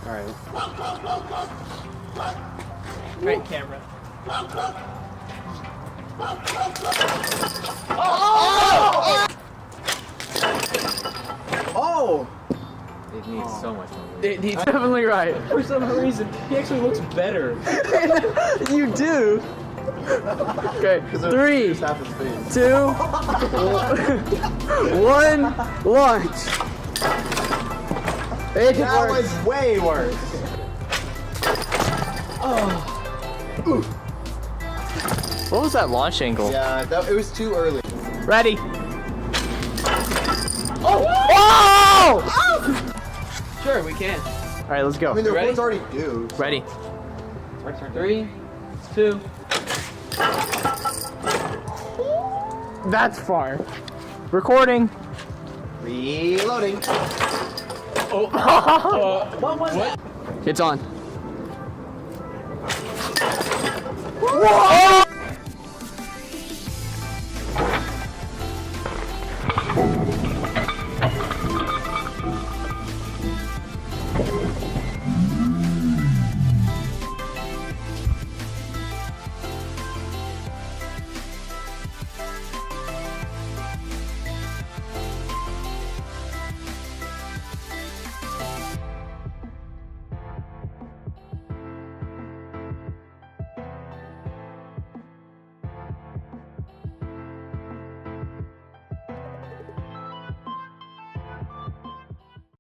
Alright. Great camera. Oh! It needs so much more. He's definitely right. For some reason, he actually looks better. You do. Okay, 3, 2, 1, launch. It That works. was way worse. What was that launch angle? Yeah, it was too early. Ready? Oh! Sure, we can. All right, let's go. I mean, the Ready? one's already due. Ready? Our turn. 3, 2. That's far. Recording. Reloading. What was that? It's on. Whoa!